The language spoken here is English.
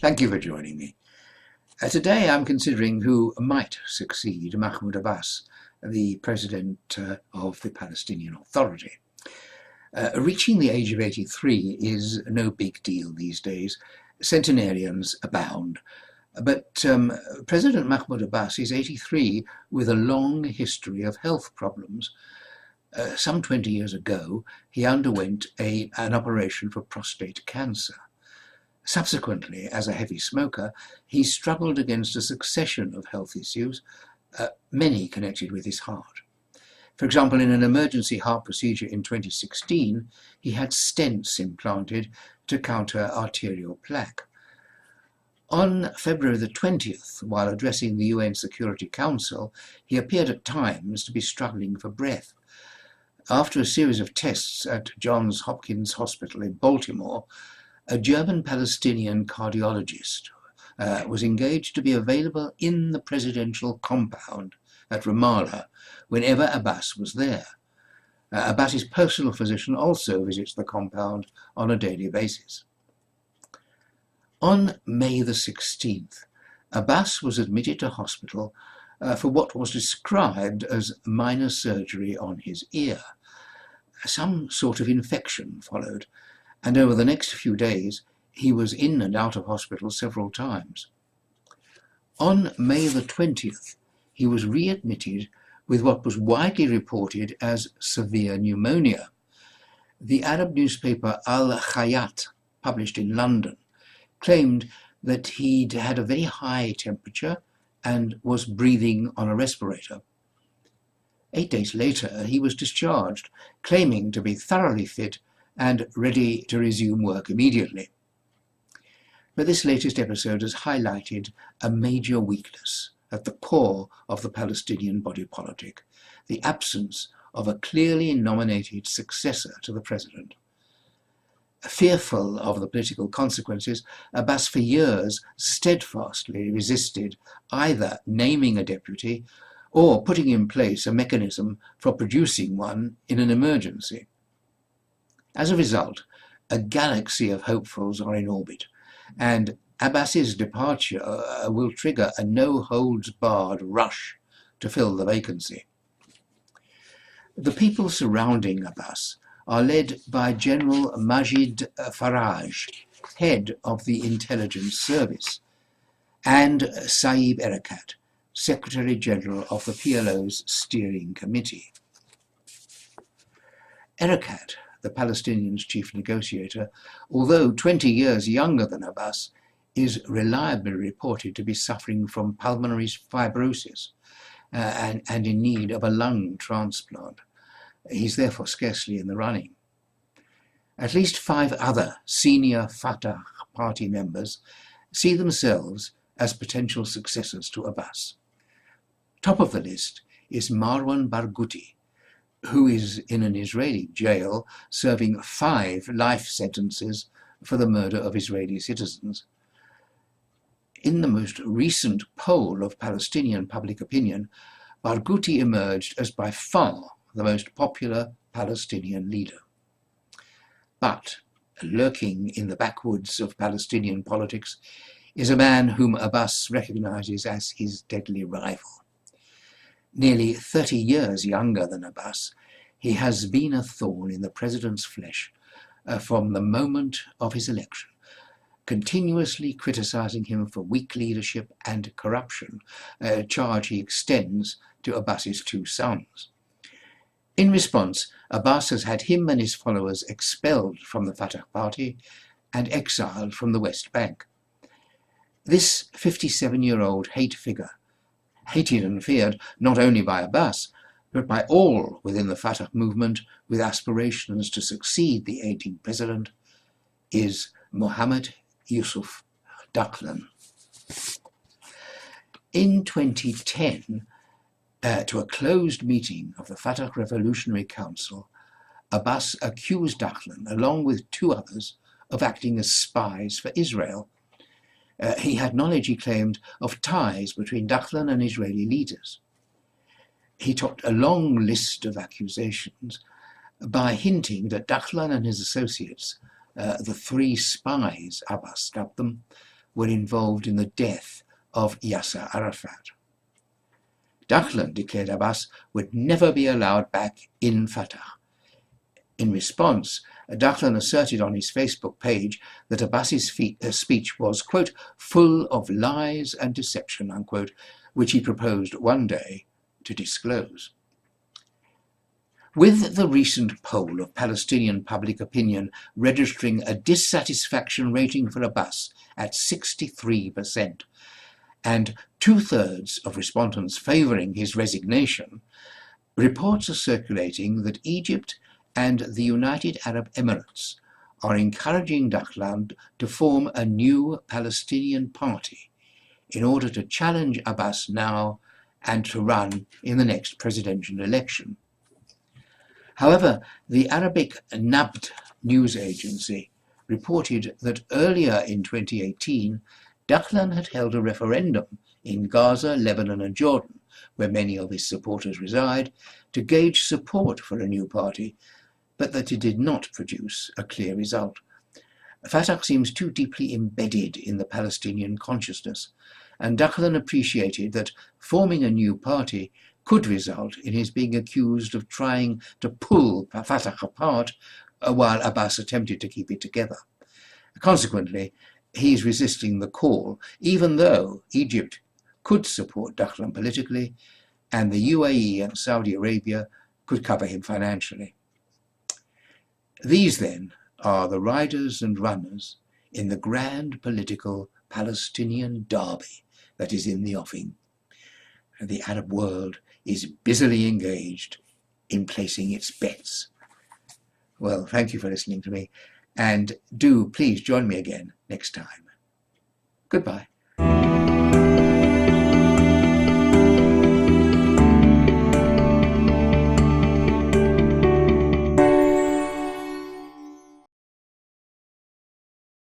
Thank you for joining me. Today I'm considering who might succeed Mahmoud Abbas, the president of the Palestinian Authority. Reaching the age of 83 is no big deal these days. Centenarians abound. But President Mahmoud Abbas is 83 with a long history of health problems. Some 20 years ago, he underwent an operation for prostate cancer. Subsequently, as a heavy smoker, he struggled against a succession of health issues, many connected with his heart. For example, in an emergency heart procedure in 2016, he had stents implanted to counter arterial plaque. On February the 20th, while addressing the UN Security Council, he appeared at times to be struggling for breath. After a series of tests at Johns Hopkins Hospital in Baltimore, a German Palestinian cardiologist was engaged to be available in the presidential compound at Ramallah whenever Abbas was there. Abbas's personal physician also visits the compound on a daily basis. On May the 16th, Abbas was admitted to hospital for what was described as minor surgery on his ear. Some sort of infection followed, and over the next few days he was in and out of hospital several times. On May the 20th, he was readmitted with what was widely reported as severe pneumonia. The Arab newspaper Al-Hayat, published in London, claimed that he'd had a very high temperature and was breathing on a respirator. 8 days later, he was discharged, claiming to be thoroughly fit and ready to resume work immediately. But this latest episode has highlighted a major weakness at the core of the Palestinian body politic, the absence of a clearly nominated successor to the president. Fearful of the political consequences, Abbas for years steadfastly resisted either naming a deputy or putting in place a mechanism for producing one in an emergency. As a result, a galaxy of hopefuls are in orbit, and Abbas's departure will trigger a no-holds-barred rush to fill the vacancy. The people surrounding Abbas are led by General Majid Faraj, head of the intelligence service, and Saeb Erekat, Secretary General of the PLO's steering committee. Erekat, the Palestinians' chief negotiator, although 20 years younger than Abbas, is reliably reported to be suffering from pulmonary fibrosis and in need of a lung transplant. He's therefore scarcely in the running. At least 5 other senior Fatah party members see themselves as potential successors to Abbas. Top of the list is Marwan Barghouti, who is in an Israeli jail serving 5 life sentences for the murder of Israeli citizens. In the most recent poll of Palestinian public opinion, Barghouti emerged as by far the most popular Palestinian leader. But lurking in the backwoods of Palestinian politics is a man whom Abbas recognizes as his deadly rival. Nearly 30 years younger than Abbas, he has been a thorn in the president's flesh from the moment of his election, continuously criticizing him for weak leadership and corruption, a charge he extends to Abbas's 2 sons. In response, Abbas has had him and his followers expelled from the Fatah party and exiled from the West Bank. This 57-year-old hate figure, hated and feared not only by Abbas, but by all within the Fatah movement with aspirations to succeed the aging president, is Mohammed Youssef Ducklin. In 2010, to a closed meeting of the Fatah Revolutionary Council, Abbas accused Ducklin, along with 2 others, of acting as spies for Israel. He had knowledge, he claimed, of ties between Ducklin and Israeli leaders. He topped a long list of accusations by hinting that Ducklin and his associates, the 3 spies Abbas dubbed them, were involved in the death of Yasser Arafat. Ducklin declared Abbas would never be allowed back in Fatah. In response, Ducklin asserted on his Facebook page that Abbas's speech was, quote, full of lies and deception, unquote, which he proposed one day to disclose. With the recent poll of Palestinian public opinion registering a dissatisfaction rating for Abbas at 63%, and 2/3 of respondents favouring his resignation, reports are circulating that Egypt and the United Arab Emirates are encouraging Ducklin to form a new Palestinian party in order to challenge Abbas now and to run in the next presidential election. However, the Arabic Nabd news agency reported that earlier in 2018, Ducklin had held a referendum in Gaza, Lebanon and Jordan, where many of his supporters reside, to gauge support for a new party, but that it did not produce a clear result. Fatah seems too deeply embedded in the Palestinian consciousness, and Ducklin appreciated that forming a new party could result in his being accused of trying to pull Fatah apart while Abbas attempted to keep it together. Consequently, he is resisting the call, even though Egypt could support Ducklin politically, and the UAE and Saudi Arabia could cover him financially. These, then, are the riders and runners in the grand political Palestinian derby that is in the offing. And the Arab world is busily engaged in placing its bets. Well, thank you for listening to me, and do please join me again next time. Goodbye.